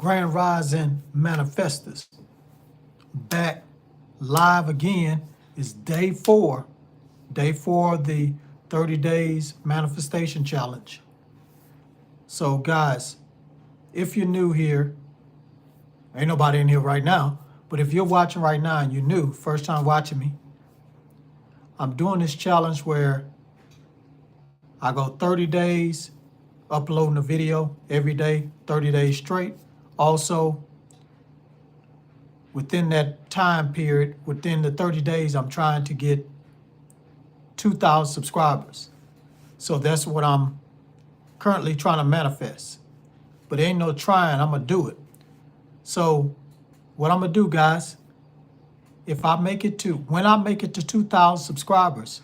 Grand Rising Manifestors. Back live again. Is day four of the 30 days manifestation challenge. So guys, if you're new here, ain't nobody in here right now, but if you're watching right now and you're new, first time watching me, I'm doing this challenge where I go 30 days uploading a video every day, 30 days straight. Also, within that time period, within the 30 days, I'm trying to get 2,000 subscribers. So that's what I'm currently trying to manifest. But ain't no trying, I'm gonna do it. So what I'm gonna do, guys, when I make it to 2,000 subscribers,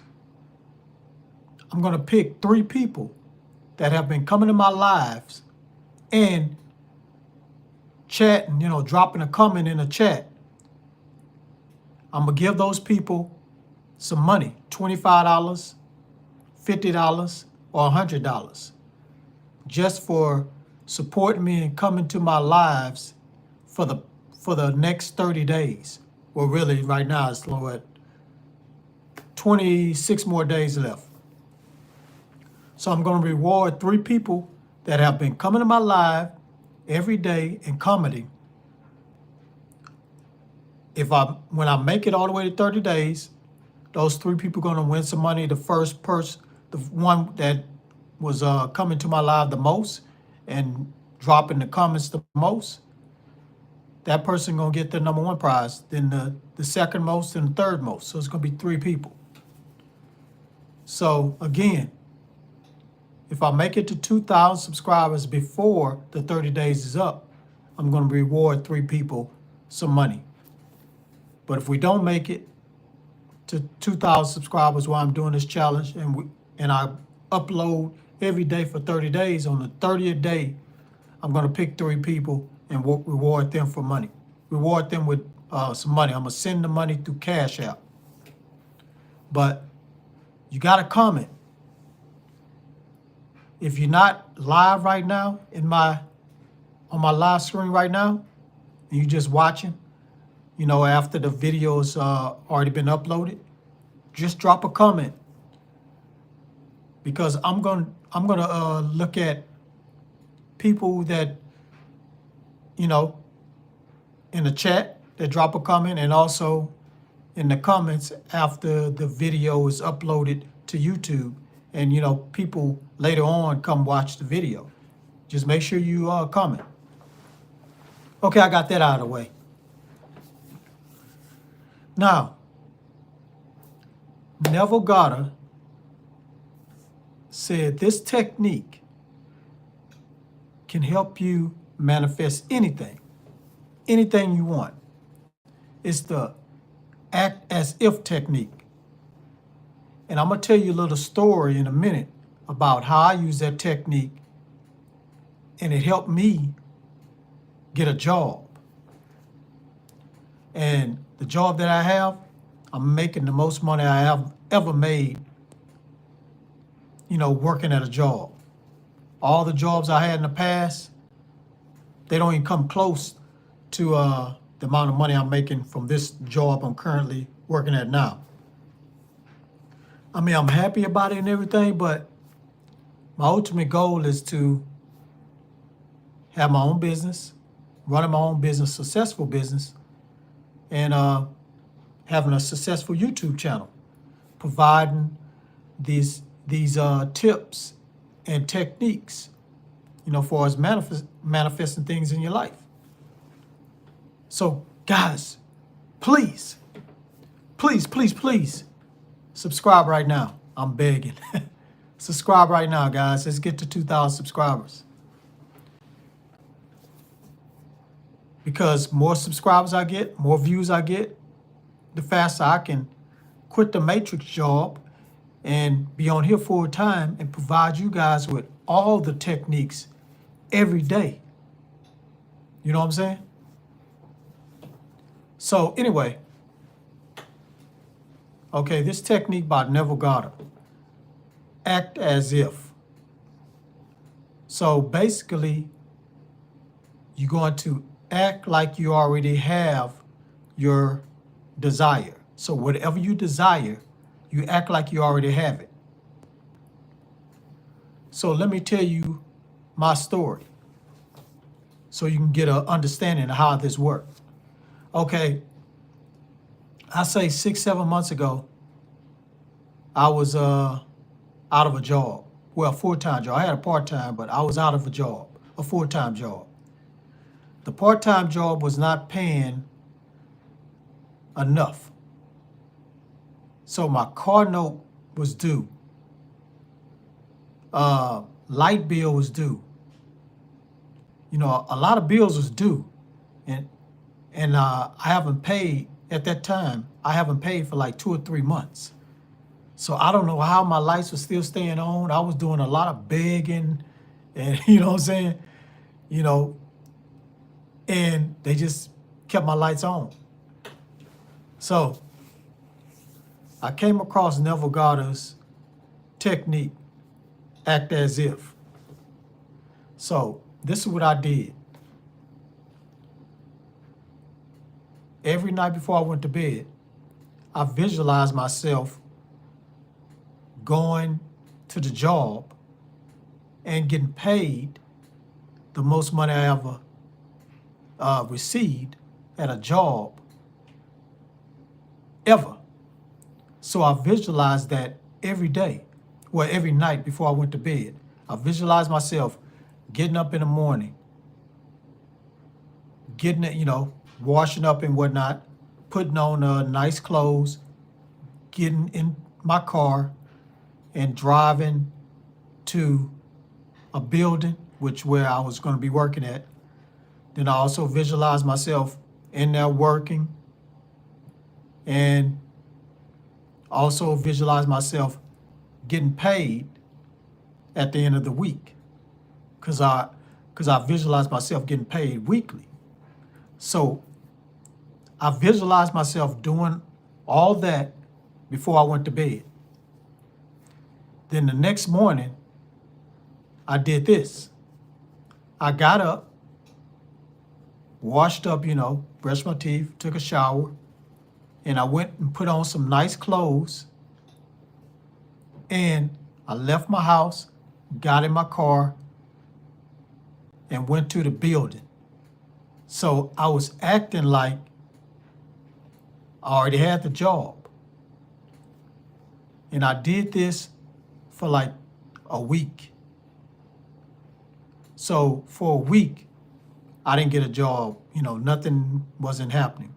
I'm gonna pick 3 people that have been coming to my lives and chatting, dropping a comment in the chat. I'm gonna give those people some money, $25, $50, or $100, just for supporting me and coming to my lives for the next 30 days. Well, really, right now it's at 26 more days left. So I'm going to reward 3 people that have been coming to my live every day and commenting. When I make it all the way to 30 days, those 3 people are going to win some money. The first person, the one that was coming to my live the most and dropping the comments the most, that person going to get the number 1 prize. Then the second most and the third most. So it's going to be 3 people. So again, if I make it to 2,000 subscribers before the 30 days is up, I'm going to reward 3 people some money. But if we don't make it to 2,000 subscribers while I'm doing this challenge, and I upload every day for 30 days, on the 30th day, I'm going to pick 3 people and reward them for money. Reward them with some money. I'm going to send the money through Cash App. But you got to comment. If you're not live right now on my live screen right now, and you're just watching, after the video's already been uploaded, just drop a comment, because I'm gonna look at people that in the chat that drop a comment, and also in the comments after the video is uploaded to YouTube. And, people later on come watch the video. Just make sure you comment. Okay, I got that out of the way. Now, Neville Goddard said this technique can help you manifest anything you want. It's the act as if technique. And I'm going to tell you a little story in a minute about how I use that technique, and it helped me get a job. And the job that I have, I'm making the most money I have ever made, working at a job. All the jobs I had in the past, they don't even come close to the amount of money I'm making from this job I'm currently working at now. I mean, I'm happy about it and everything, but my ultimate goal is to have my own business, running my own business, successful business, and having a successful YouTube channel, providing these tips and techniques, for us manifesting things in your life. So, guys, please, subscribe right now. I'm begging. Subscribe right now, guys. Let's get to 2,000 subscribers. Because more subscribers I get, more views I get, the faster I can quit the matrix job and be on here full time and provide you guys with all the techniques every day. You know what I'm saying? So anyway, okay, this technique by Neville Goddard, act as if. So basically, You're going to act like you already have your desire. So whatever you desire, you act like you already have it. So let me tell you my story so you can get an understanding of how this works. Okay, I say 6, 7 months ago, I was out of a job. Well, full-time job. I had a part-time, but I was out of a job, a full-time job. The part-time job was not paying enough. So my car note was due. Light bill was due. You know, a lot of bills was due. And I haven't paid, at that time, I haven't paid for like 2 or 3 months. So I don't know how my lights were still staying on. I was doing a lot of begging and, you know what I'm saying? You know, and they just kept my lights on. So I came across Neville Goddard's technique, act as if. So this is what I did. Every night before I went to bed, I visualized myself going to the job and getting paid the most money I ever received at a job ever. So I visualized that every day, well, every night before I went to bed. I visualized myself getting up in the morning, getting it, you know, washing up and whatnot, putting on nice clothes, getting in my car and driving to a building, which where I was going to be working at. Then I also visualized myself in there working, and also visualized myself getting paid at the end of the week, because I visualized myself getting paid weekly. So I visualized myself doing all that before I went to bed. Then the next morning, I did this. I got up, washed up, you know, brushed my teeth, took a shower, and I went and put on some nice clothes. And I left my house, got in my car, and went to the building. So I was acting like I already had the job. And I did this for like a week. So for a week, I didn't get a job. You know, nothing wasn't happening.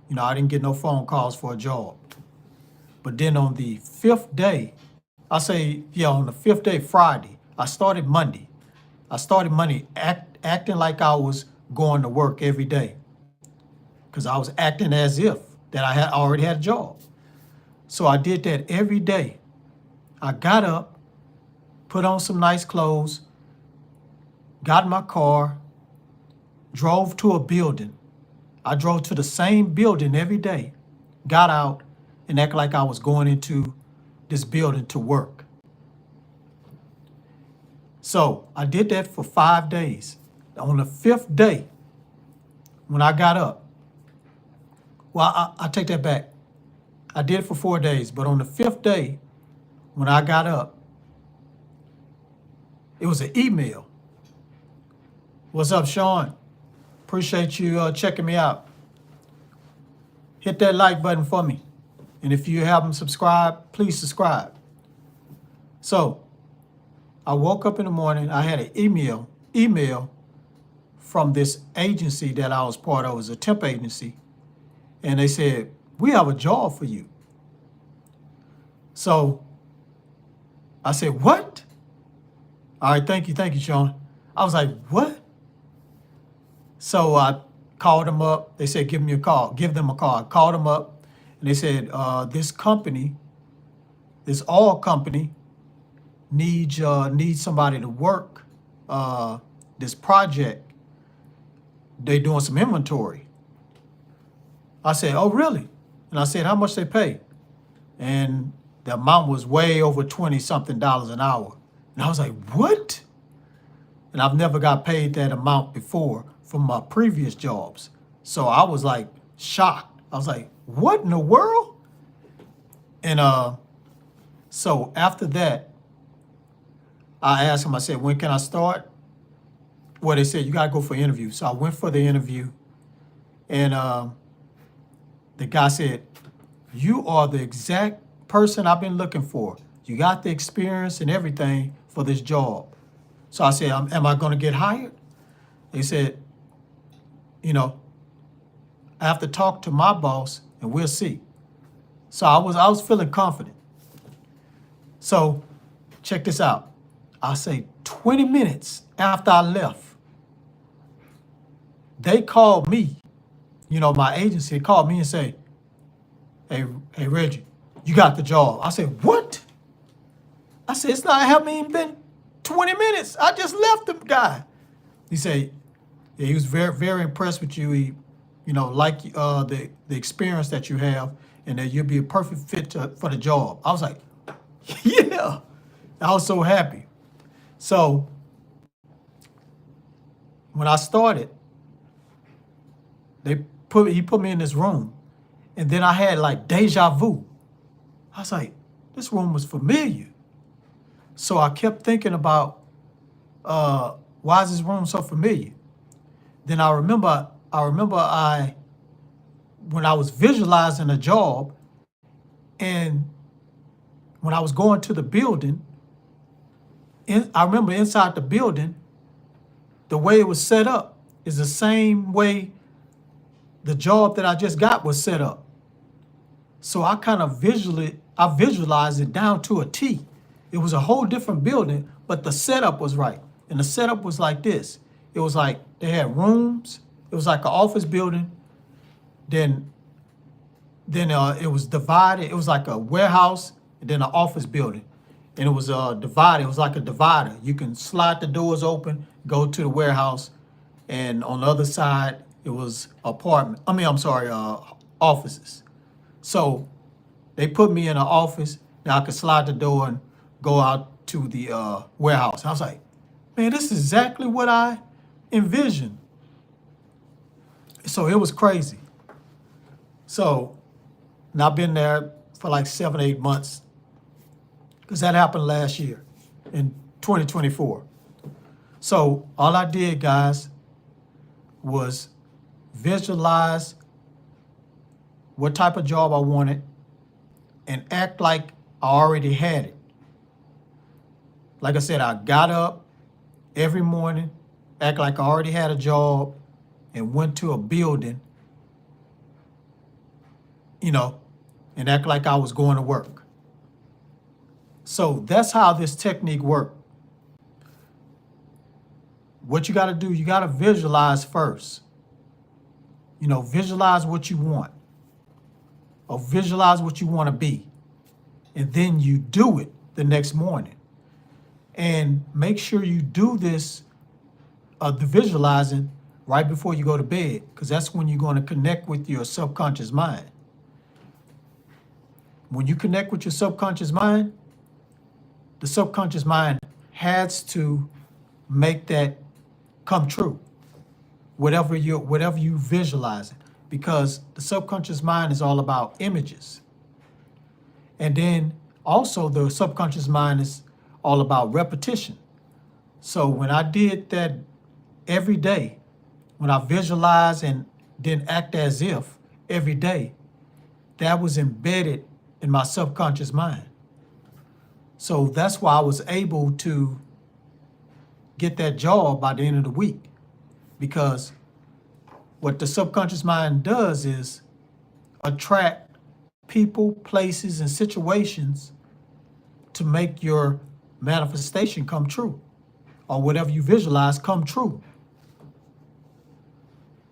You know, I didn't get no phone calls for a job. But then on the 5th day, on the 5th day, Friday, I started Monday. Acting like I was going to work every day, because I was acting as if that I had already had a job. So I did that every day. I got up, put on some nice clothes, got in my car, drove to a building. I drove to the same building every day, got out, and acted like I was going into this building to work. So I did that for 5 days. On the 5th day, when I got up, well, I take that back. I did it for 4 days, but on the 5th day, when I got up, it was an email. What's up, Sean? Appreciate you checking me out. Hit that like button for me. And if you haven't subscribed, please subscribe. So I woke up in the morning, I had an email from this agency that I was part of. It was a temp agency. And they said, we have a job for you. So I said, what? All right, thank you, Sean. I was like, what? So I called them up. They said, give them a call. I called them up, and they said, this oil company needs somebody to work this project. They doing some inventory. I said, oh, really? And I said, how much they pay? And the amount was way over $20-something an hour. And I was like, what? And I've never got paid that amount before from my previous jobs. So I was like shocked. I was like, what in the world? And so after that, I asked him, I said, when can I start? Well, they said, you got to go for an interview. So I went for the interview. And the guy said, you are the exact person I've been looking for. You got the experience and everything for this job. So I said, am I going to get hired? They said, you know, I have to talk to my boss and we'll see. So I was feeling confident. So check this out. I say 20 minutes after I left, they called me, you know, my agency called me and say, hey Reggie, you got the job. I said, what? I said, it's not, haven't even been 20 minutes. I just left the guy. He said, yeah, he was very, very impressed with you. He, you know, like the experience that you have and that you'll be a perfect fit for the job. I was like, yeah. I was so happy. So when I started, he put me in this room, and then I had like deja vu. I was like, this room was familiar. So I kept thinking about why is this room so familiar? Then I remember when I was visualizing a job, and when I was going to the building, I remember inside the building, the way it was set up is the same way the job that I just got was set up. So I kind of visualized it down to a T. It was a whole different building, but the setup was right. And the setup was like this. It was like they had rooms. It was like an office building. Then it was divided. It was like a warehouse and then an office building. And it was divided. It was like a divider. You can slide the doors open, go to the warehouse, and on the other side, it was offices. So they put me in an office. Now I could slide the door and go out to the warehouse. I was like, man, this is exactly what I envisioned. So it was crazy. So now I've been there for like 7, 8 months, because that happened last year in 2024. So all I did, guys, was visualize what type of job I wanted and act like I already had it. Like I said, I got up every morning, act like I already had a job, and went to a building, you know, and act like I was going to work. So that's how this technique works. What you got to do, you got to visualize first. You know, visualize what you want, or visualize what you want to be. And then you do it the next morning. And make sure you do this, the visualizing, right before you go to bed, because that's when you're going to connect with your subconscious mind. When you connect with your subconscious mind, the subconscious mind has to make that come true. Whatever you visualize it, because the subconscious mind is all about images. And then also the subconscious mind is all about repetition. So when I did that every day, when I visualized and then act as if every day, that was embedded in my subconscious mind. So that's why I was able to get that job by the end of the week. Because what the subconscious mind does is attract people, places, and situations to make your manifestation come true, or whatever you visualize come true.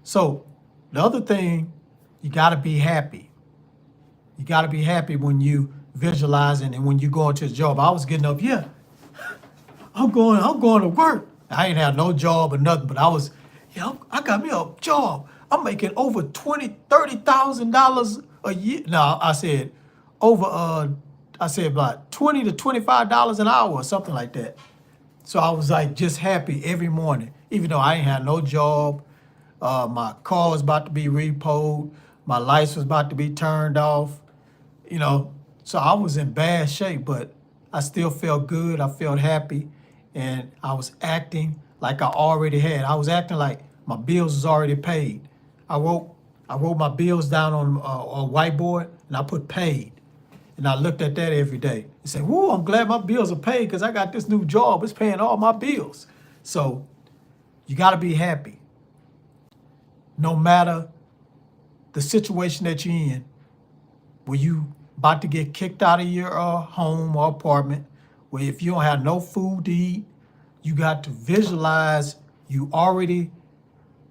So the other thing, you got to be happy. You got to be happy when you visualizing and when you go into a job. I was getting up, yeah, I'm going to work. I ain't had no job or nothing, but I got me a job. I'm making over $20,000-$30,000 a year. No, I said about $20 to $25 an hour or something like that. So I was like just happy every morning, even though I ain't had no job. My car was about to be repoed. My lights was about to be turned off. You know, so I was in bad shape, but I still felt good. I felt happy, and I was acting like I already had. I was acting like my bills was already paid. I wrote I wrote my bills down on a whiteboard, and I put paid. And I looked at that every day and said, "Whoa, I'm glad my bills are paid because I got this new job. It's paying all my bills." So you got to be happy, no matter the situation that you're in. Where you about to get kicked out of your home or apartment, where if you don't have no food to eat, you got to visualize you already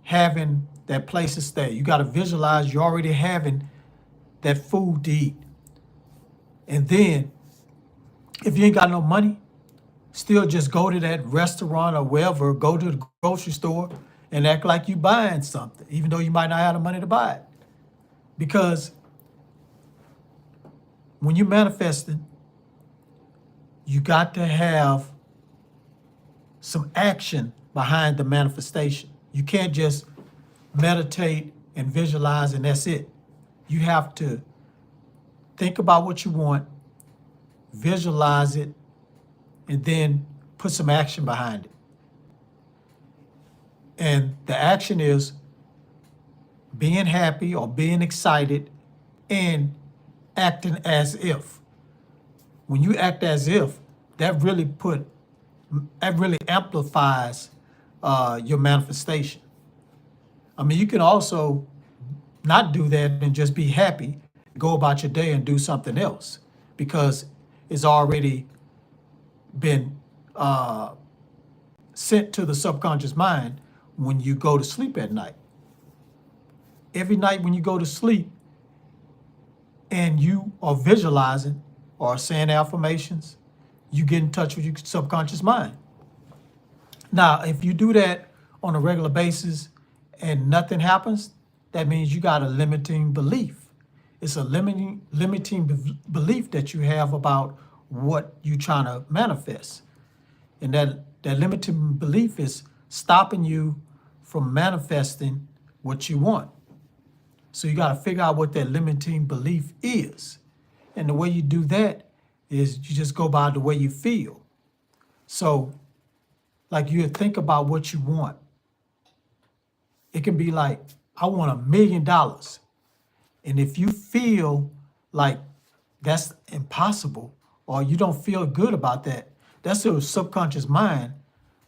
having that place to stay. You got to visualize you already having that food to eat. And then if you ain't got no money, still just go to that restaurant or wherever, go to the grocery store and act like you buying something, even though you might not have the money to buy it. Because when you're manifesting, you got to have some action behind the manifestation. You can't just meditate and visualize and that's it. You have to think about what you want, visualize it, and then put some action behind it. And the action is being happy or being excited and acting as if. When you act as if, that really put that really amplifies your manifestation. I mean, you can also not do that and just be happy, go about your day and do something else because it's already been sent to the subconscious mind when you go to sleep at night. Every night when you go to sleep and you are visualizing or saying affirmations, you get in touch with your subconscious mind. Now, if you do that on a regular basis and nothing happens, that means you got a limiting belief. It's a limiting belief that you have about what you're trying to manifest. And that limiting belief is stopping you from manifesting what you want. So you got to figure out what that limiting belief is. And the way you do that is you just go by the way you feel. So, like you think about what you want. It can be like, I want $1 million. And if you feel like that's impossible or you don't feel good about that, that's your subconscious mind,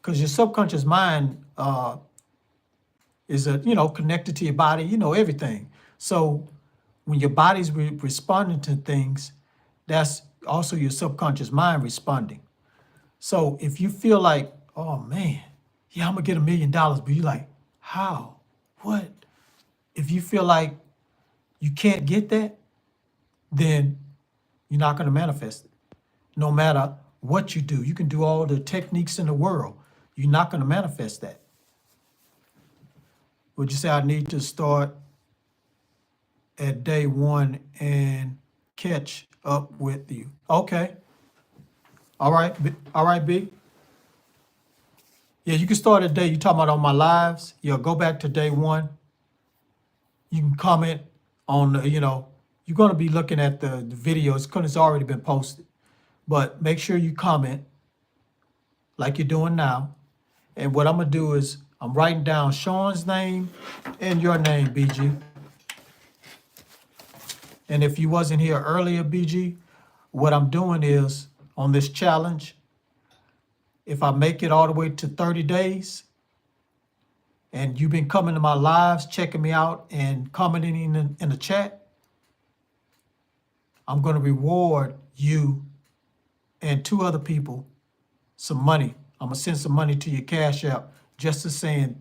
because your subconscious mind is connected to your body, everything. So when your body's responding to things, that's also your subconscious mind responding. So if you feel like, oh man, yeah, I'm gonna get $1 million, but you're like, how? What? If you feel like you can't get that, then you're not gonna manifest it. No matter what you do, you can do all the techniques in the world. You're not gonna manifest that. Would you say I need to start at day one and catch up with you? Okay. All right. All right, B. Yeah, you can start at day. You talking about on my lives? Yeah, go back to day one. You can comment on you're going to be looking at the videos because it's already been posted. But make sure you comment like you're doing now. And what I'm going to do is I'm writing down Sean's name and your name, BG. And if you wasn't here earlier, BG, what I'm doing is on this challenge, if I make it all the way to 30 days, and you've been coming to my lives, checking me out, and commenting in the chat, I'm going to reward you and 2 other people some money. I'm going to send some money to your Cash App just to say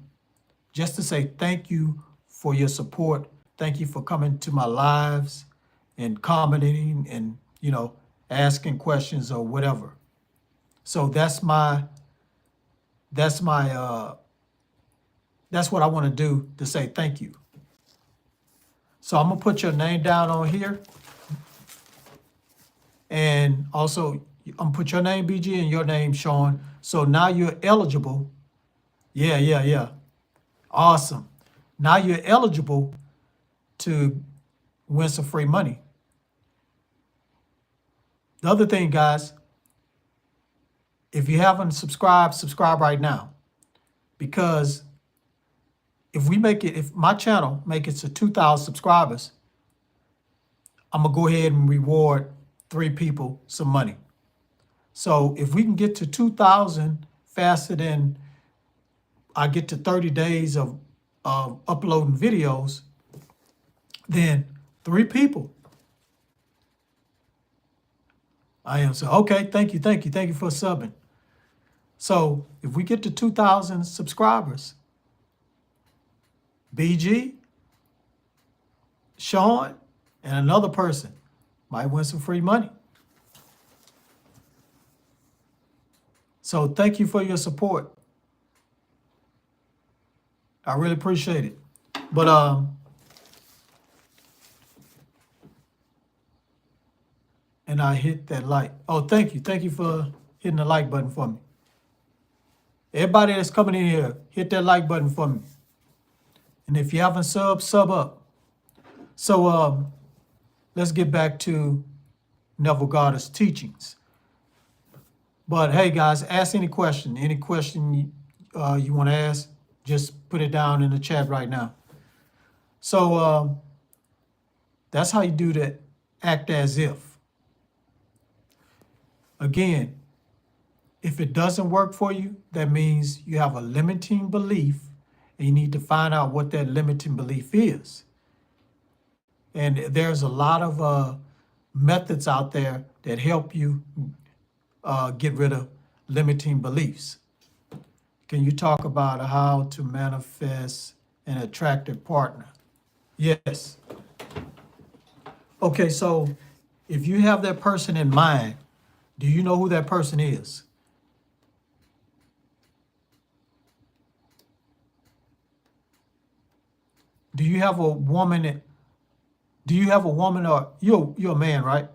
thank you for your support. Thank you for coming to my lives and commenting and, asking questions or whatever. So that's what I want to do to say thank you. So I'm gonna put your name down on here. And also I'm put your name BG and your name Sean. So now you're eligible. Yeah. Awesome. Now you're eligible to win some free money. The other thing, guys, if you haven't subscribed, subscribe right now. Because if my channel make it to 2,000 subscribers, I'm gonna go ahead and reward 3 people some money. So if we can get to 2,000 faster than I get to 30 days of uploading videos, then 3 people. I am so okay. Thank you for subbing. So if we get to 2,000 subscribers, BG, Sean, and another person might win some free money. So thank you for your support. I really appreciate it. But and I hit that like. Oh, thank you for hitting the like button for me. Everybody that's coming in here, hit that like button for me. And if you haven't sub up. So let's get back to Neville Goddard's teachings. But hey, guys, ask any question. Any question you want to ask, just put it down in the chat right now. So that's how you do that. Act as if. Again, if it doesn't work for you, that means you have a limiting belief, and you need to find out what that limiting belief is. And there's a lot of methods out there that help you get rid of limiting beliefs. Can you talk about how to manifest an attractive partner? Yes. Okay, so if you have that person in mind, do you know who that person is? Do you have a woman? Or you're a man, right?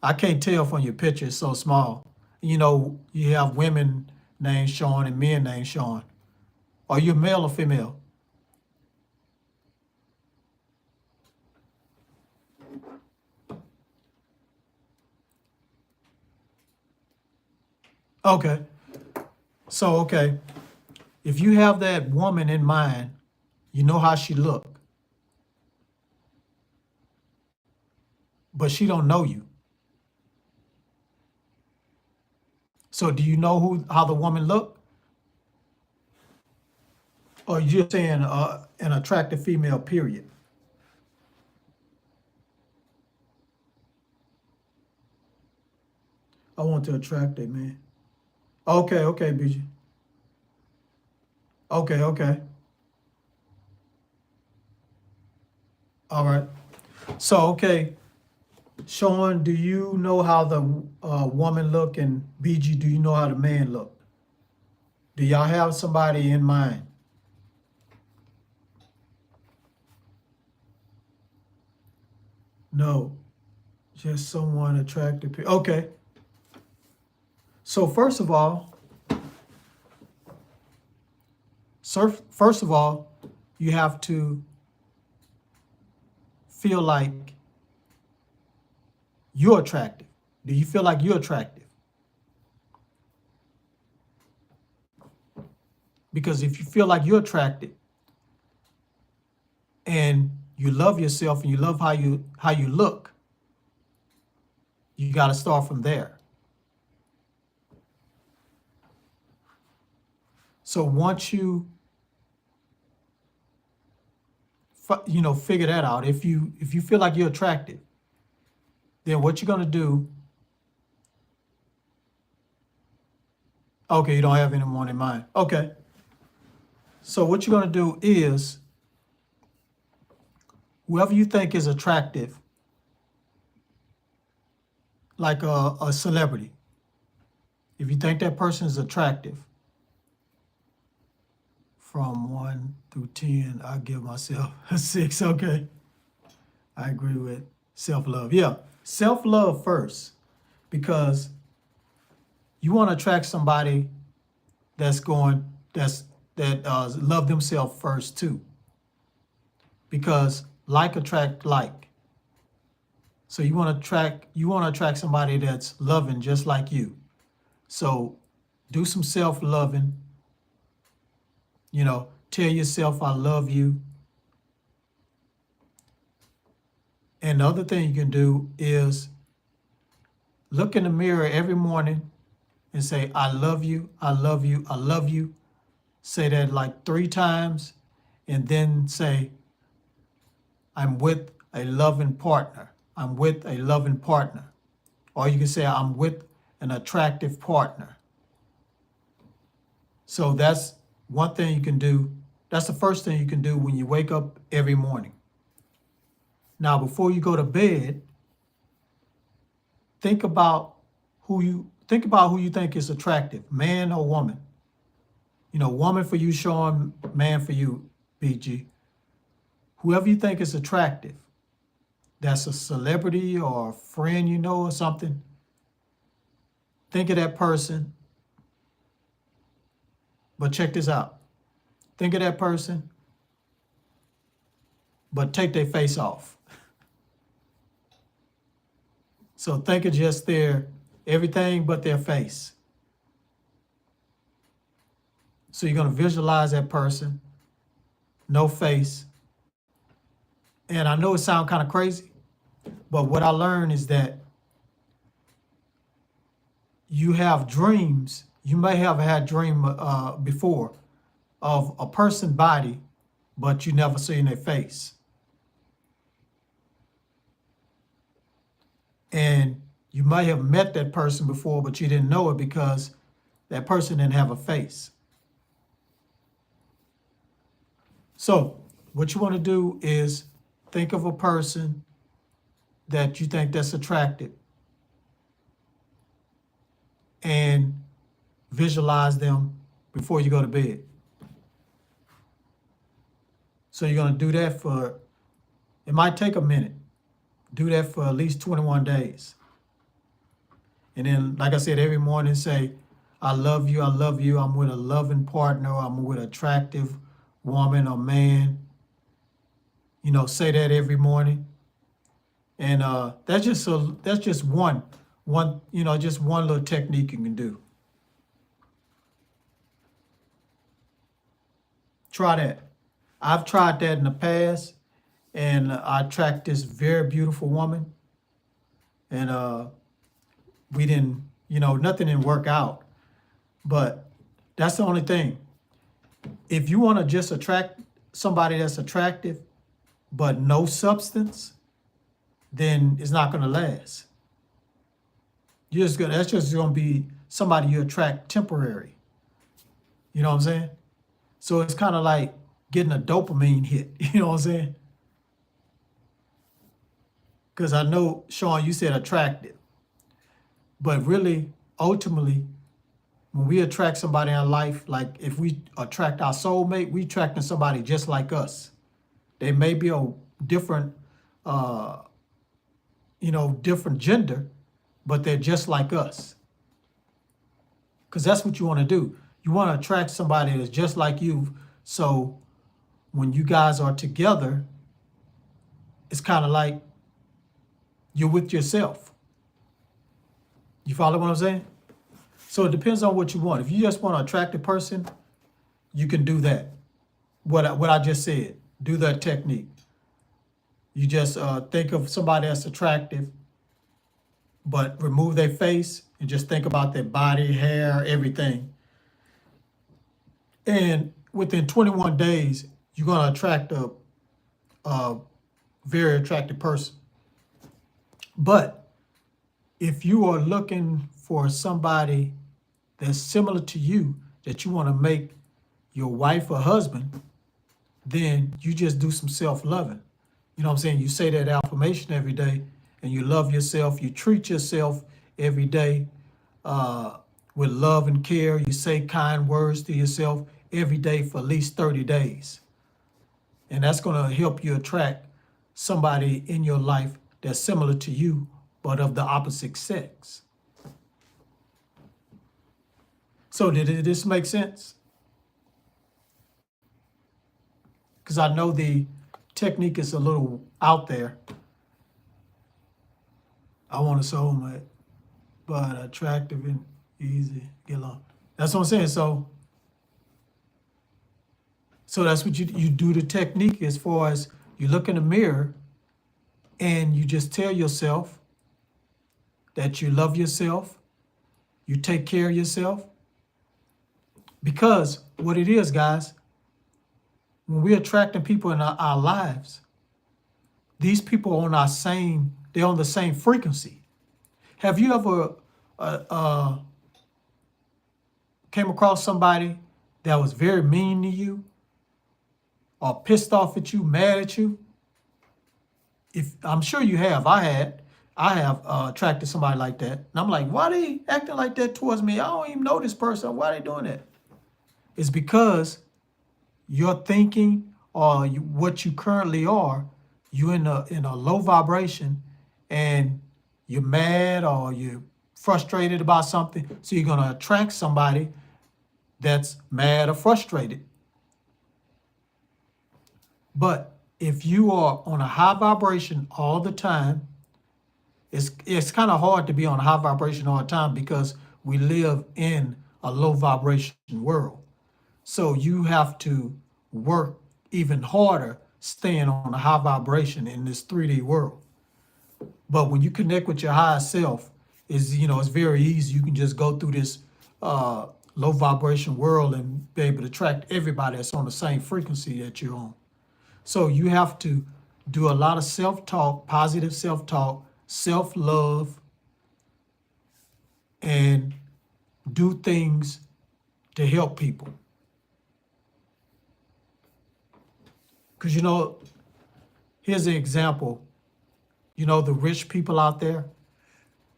I can't tell from your picture, it's so small. You know, you have women named Sean and men named Sean. Are you male or female? Okay. So, okay. If you have that woman in mind, you know how she look, but she don't know you. So do you know how the woman look? Or you're just saying an attractive female, period? I want to attract a man. Okay, BG. Okay. All right. So, okay. Sean, do you know how the woman look, and BG, do you know how the man look? Do y'all have somebody in mind? No, just someone attractive. Okay. So first of all, you have to feel like you're attractive. Do you feel like you're attractive? Because if you feel like you're attractive and you love yourself and you love how you look, you got to start from there. So once you figure that out, if you feel like you're attractive, then what you're going to do, okay, you don't have anyone in mind. Okay. So what you're going to do is, whoever you think is attractive, like a celebrity, if you think that person is attractive, from 1 through 10, I give myself a 6. Okay. I agree with self-love. Yeah, self-love first. because you want to attract somebody that love themselves first too, because like attract like. So you want to attract somebody that's loving just like you. So do some self-loving, tell yourself I love you. And the other thing you can do is look in the mirror every morning and say, I love you, I love you, I love you. Say that like 3 times, and then say, I'm with a loving partner. I'm with a loving partner. Or you can say, I'm with an attractive partner. So that's one thing you can do. That's the first thing you can do when you wake up every morning. Now, before you go to bed, think about who you think is attractive, man or woman. Woman for you, Sean, man for you, BG. Whoever you think is attractive, that's a celebrity or a friend or something, think of that person. But check this out. Think of that person, but take their face off. So think of just everything but their face. So you're going to visualize that person, no face. And I know it sounds kind of crazy, but what I learned is that you have dreams. You may have had a dream before of a person's body, but you never seen their face. And you might have met that person before, but you didn't know it because that person didn't have a face. So what you want to do is think of a person that you think that's attractive and visualize them before you go to bed. So you're going to do that it might take a minute. Do that for at least 21 days. And then, like I said, every morning say, I love you, I'm with a loving partner, I'm with an attractive woman or man. Say that every morning. And that's just one, just one little technique you can do. Try that. I've tried that in the past, and I attract this very beautiful woman, and we didn't, nothing didn't work out. But that's the only thing. If you want to just attract somebody that's attractive, but no substance, then it's not going to last. That's just going to be somebody you attract temporary. You know what I'm saying? So it's kind of like getting a dopamine hit. You know what I'm saying? Because I know, Sean, you said attractive. But really, ultimately, when we attract somebody in our life, like if we attract our soulmate, we attracting somebody just like us. They may be a different, different gender, but they're just like us. Because that's what you want to do. You want to attract somebody that's just like you. So when you guys are together, it's kind of like you're with yourself. You follow what I'm saying? So it depends on what you want. If you just want to attract a person, you can do that. What I just said, do that technique. You just think of somebody that's attractive, but remove their face and just think about their body, hair, everything. And within 21 days, you're going to attract a very attractive person. But if you are looking for somebody that's similar to you, that you want to make your wife or husband, then you just do some self-loving. You know what I'm saying? You say that affirmation every day, and you love yourself. You treat yourself every day with love and care. You say kind words to yourself every day for at least 30 days. And that's going to help you attract somebody in your life that's similar to you, but of the opposite sex. So did this make sense? Because I know the technique is a little out there. I want a soulmate, but attractive and easy to get along. That's what I'm saying. So that's what you do the technique as far as you look in the mirror and you just tell yourself that you love yourself, you take care of yourself. Because what it is, guys, when we're attracting people in our lives, these people are they're on the same frequency. Have you ever came across somebody that was very mean to you or pissed off at you, mad at you? If I'm sure you have. I have attracted somebody like that. And I'm like, why they acting like that towards me? I don't even know this person. Why they doing that? It's because your thinking or what you currently are, you're in a low vibration and you're mad or you're frustrated about something. So you're going to attract somebody that's mad or frustrated. But if you are on a high vibration all the time, it's kind of hard to be on a high vibration all the time because we live in a low vibration world. So you have to work even harder staying on a high vibration in this 3D world. But when you connect with your higher self, it's very easy. You can just go through this low vibration world and be able to attract everybody that's on the same frequency that you're on. So you have to do a lot of self-talk, positive self-talk, self-love, and do things to help people. Because, here's an example. The rich people out there,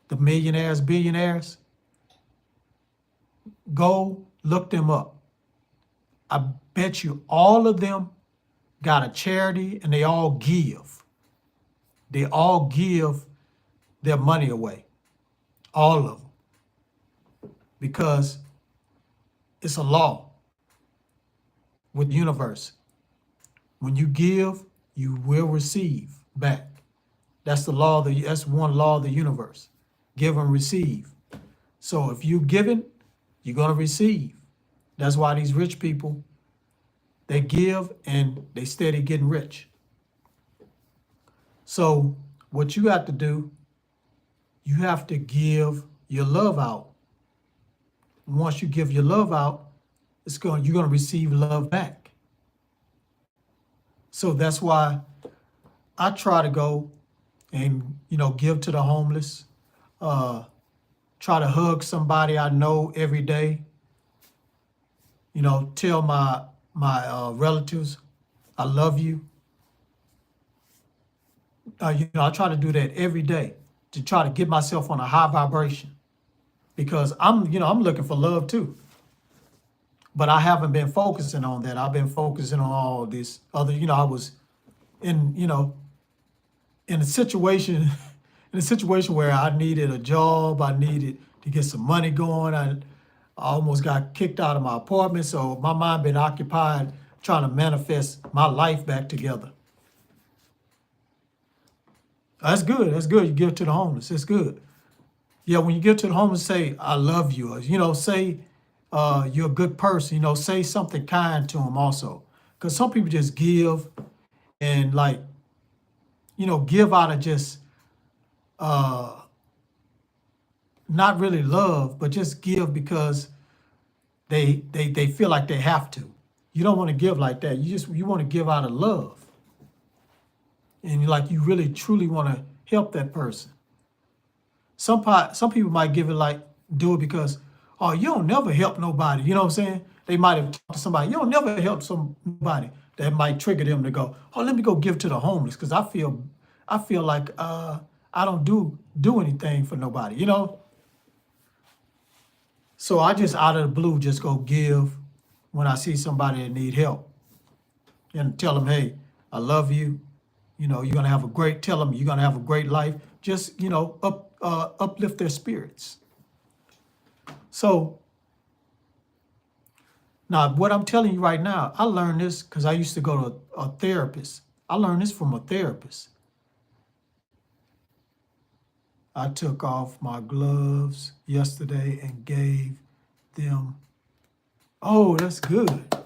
the millionaires, billionaires, go look them up. I bet you all of them got a charity and they all give. They all give their money away. All of them. Because it's a law with the universe. When you give, you will receive back. That's that's one law of the universe. Give and receive. So if you're giving, you're going to receive. That's why these rich people, they give and they steady getting rich. So what you have to do, you have to give your love out. Once you give your love out, you're going to receive love back. So that's why I try to go and, give to the homeless, try to hug somebody I know every day, tell my relatives, I love you. I try to do that every day to try to get myself on a high vibration because I'm looking for love too. But I haven't been focusing on that. I've been focusing on all this other, I was in, in a situation, where I needed a job, I needed to get some money going. I almost got kicked out of my apartment, so my mind been occupied trying to manifest my life back together. That's good. That's good. You give to the homeless. It's good. Yeah, when you give to the homeless, say, I love you. Or, say you're a good person. Say something kind to them also. Because some people just give and give out of just not really love, but just give because they feel like they have to. You don't want to give like that. You want to give out of love. And you really truly want to help that person. Some people might do it because, oh, you don't never help nobody. You know what I'm saying? They might have talked to somebody. You don't never help somebody. That might trigger them to go, oh, let me go give to the homeless because I feel like I don't do anything for nobody. So I just out of the blue just go give when I see somebody that need help and tell them, hey, I love you. You're gonna have tell them you're gonna have a great life. Just uplift their spirits. So Now, what I'm telling you right now, I learned this because I used to go to a therapist. I learned this from a therapist. I took off my gloves yesterday and gave them. Oh, that's good.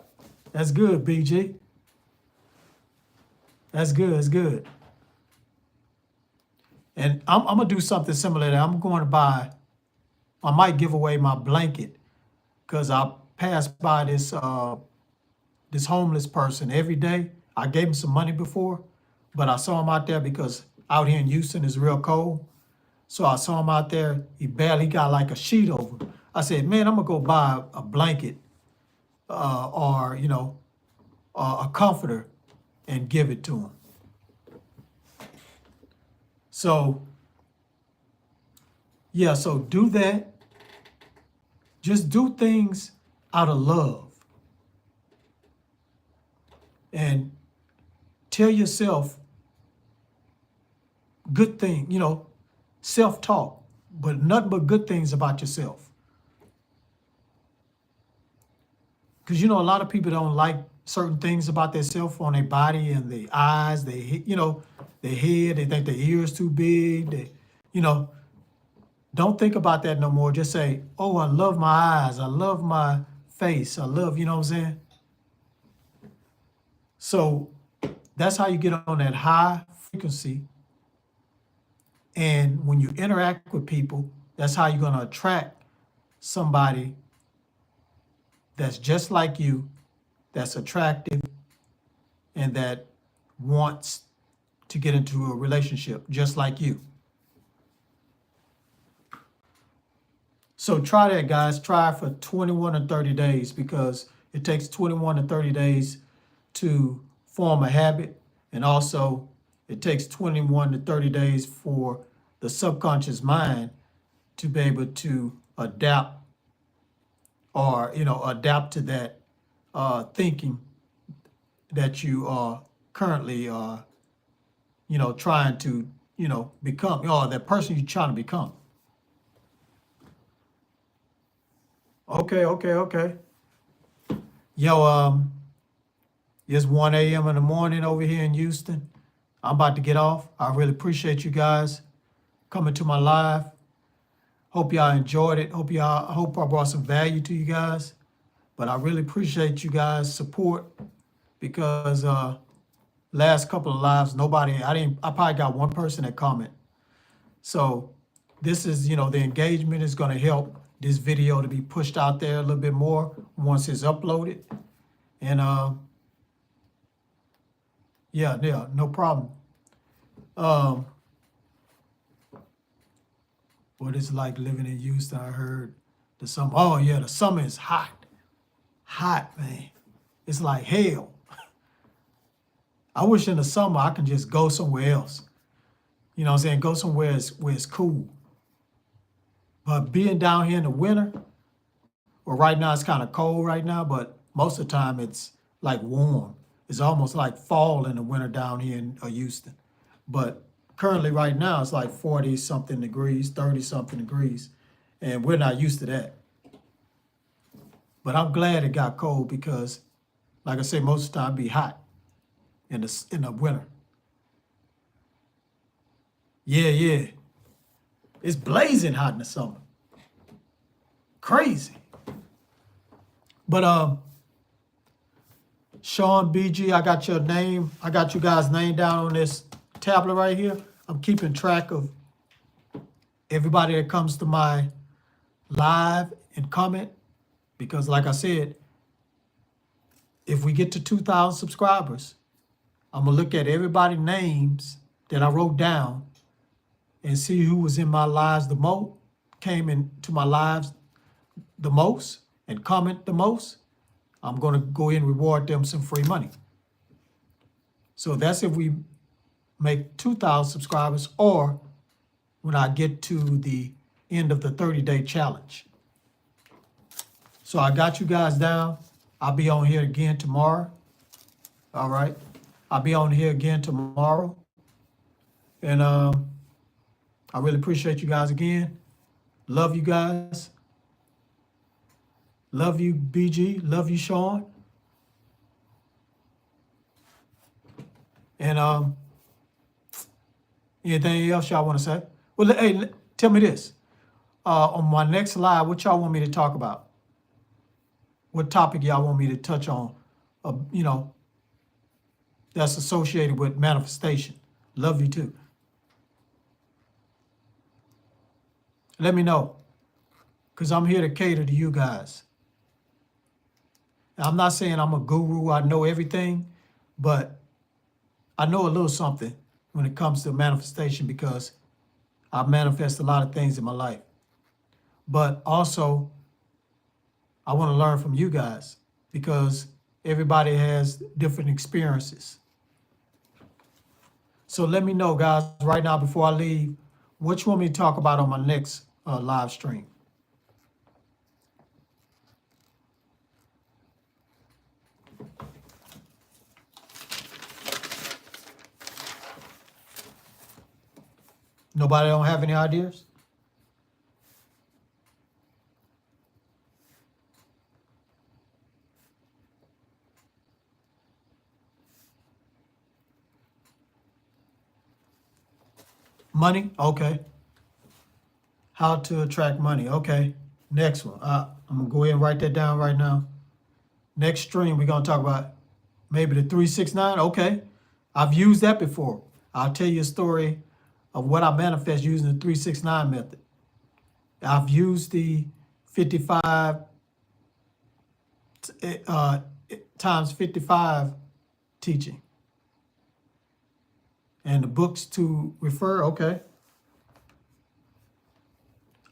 That's good, BG. That's good. That's good. And I'm gonna do something similar to that. I'm going to buy. I might give away my blanket because I pass by this homeless person every day. I gave him some money before, but I saw him out there because out here in Houston it's real cold. So I saw him out there. He barely got like a sheet over him. I said, man, I'm gonna go buy a blanket or a comforter and give it to him. So yeah, so do that. Just do things out of love and tell yourself good thing, self-talk, but nothing but good things about yourself. Because a lot of people don't like certain things about themselves on their body and their eyes, their head. They think their ears too big. Don't think about that no more. Just say, "Oh, I love my eyes. I love my face. I love," you know what I'm saying? So that's how you get on that high frequency. And when you interact with people, that's how you're going to attract somebody that's just like you, that's attractive, and that wants to get into a relationship just like you. So try that, guys. Try it for 21 or 30 days because it takes 21 to 30 days to form a habit. And also, it takes 21 to 30 days for the subconscious mind to be able to adapt or, adapt to that thinking that you are currently, trying to, become, or that person you're trying to become. Okay. Yo, it's 1 a.m. in the morning over here in Houston. I'm about to get off. I really appreciate you guys coming to my live. Hope y'all enjoyed it. Hope I brought some value to you guys. But I really appreciate you guys' support because last couple of lives, I probably got one person that comment. So this is, the engagement is going to help this video to be pushed out there a little bit more once it's uploaded. And yeah, no problem. What it's like living in Houston, I heard the summer. Oh yeah, the summer is hot. Hot, man. It's like hell. I wish in the summer I can just go somewhere else. You know what I'm saying? Go somewhere where it's cool. But being down here in the winter, well, right now it's kind of cold right now, but most of the time it's like warm. It's almost like fall in the winter down here in Houston. But currently right now it's like 40 something degrees, 30 something degrees. And we're not used to that. But I'm glad it got cold because, like I say, most of the time it be hot in the winter. Yeah. It's blazing hot in the summer. Crazy. But Sean BG, I got your name. I got you guys' name down on this tablet right here. I'm keeping track of everybody that comes to my live and comment because, like I said, if we get to 2,000 subscribers, I'm going to look at everybody's names that I wrote down and see who was in my lives the most, came into my lives the most, and comment the most. I'm going to go ahead and reward them some free money. So that's if we make 2,000 subscribers or when I get to the end of the 30-day challenge. So I got you guys down. I'll be on here again tomorrow. All right. I'll be on here again tomorrow. And I really appreciate you guys again. Love you guys. Love you, BG. Love you, Sean. And anything else y'all want to say? Well, hey, tell me this. On my next live, what y'all want me to talk about? What topic y'all want me to touch on? That's associated with manifestation. Love you too. Let me know, because I'm here to cater to you guys. I'm not saying I'm a guru, I know everything, but I know a little something when it comes to manifestation because I manifest a lot of things in my life. But also, I want to learn from you guys because everybody has different experiences. So let me know, guys, right now before I leave, what you want me to talk about on my next live stream. Nobody don't have any ideas? Money? Okay. How to attract money? Okay. Next one. I'm going to go ahead and write that down right now. Next stream, we're going to talk about maybe the 369. Okay. I've used that before. I'll tell you a story of what I manifest using the 369 method. I've used the 55 times 55 teaching. And the books to refer, okay.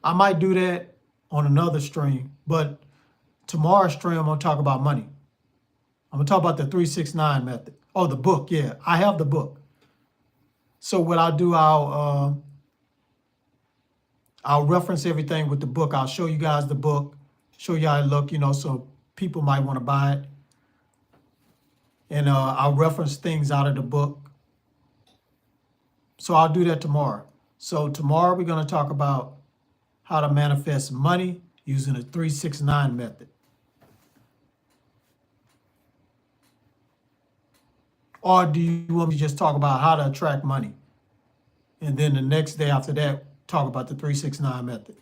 I might do that on another stream, but tomorrow's stream, I'm going to talk about money. I'm going to talk about the 369 method. Oh, the book, yeah. I have the book. So what I'll do, I'll reference everything with the book. I'll show you guys the book, show you how it look, so people might want to buy it. And I'll reference things out of the book. So I'll do that tomorrow. So tomorrow we're going to talk about how to manifest money using the 369 method. Or do you want me to just talk about how to attract money? And then the next day after that, talk about the 369 method.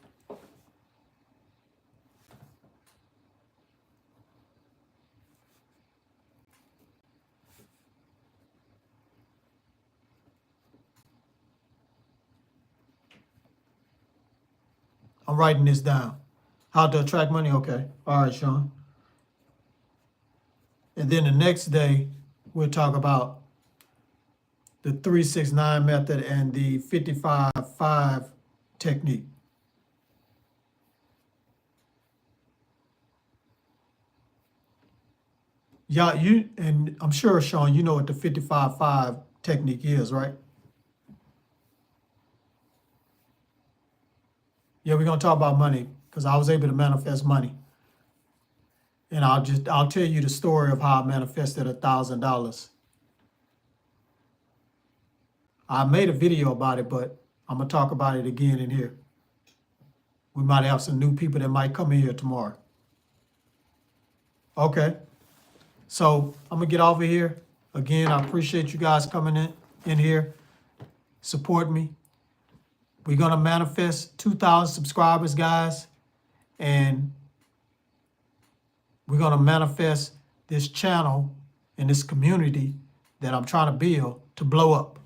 I'm writing this down. How to attract money? Okay. All right, Sean. And then the next day, we'll talk about the 369 method and the 55-5 technique. Yeah, and I'm sure, Sean, you know what the 55-5 technique is, right? Yeah, we're gonna talk about money because I was able to manifest money. And I'll tell you the story of how I manifested $1,000. I made a video about it, but I'm gonna talk about it again in here. We might have some new people that might come in here tomorrow. Okay. So I'm gonna get off of here. Again, I appreciate you guys coming in here, support me. We're gonna manifest 2,000 subscribers, guys, and we're gonna manifest this channel and this community that I'm trying to build to blow up.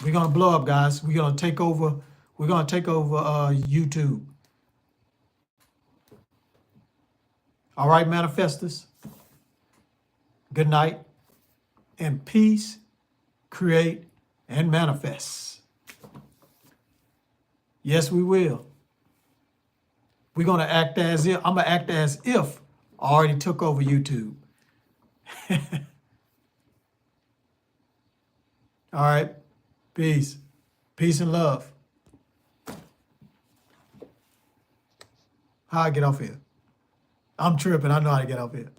We're gonna blow up, guys. We're gonna take over. We're gonna take over YouTube. All right, manifestors. Good night, and peace, create, and manifest. Yes, we will. We're gonna act as if, I'm gonna act as if I already took over YouTube. All right, peace. Peace and love. How I get off here? I'm tripping, I know how to get off here.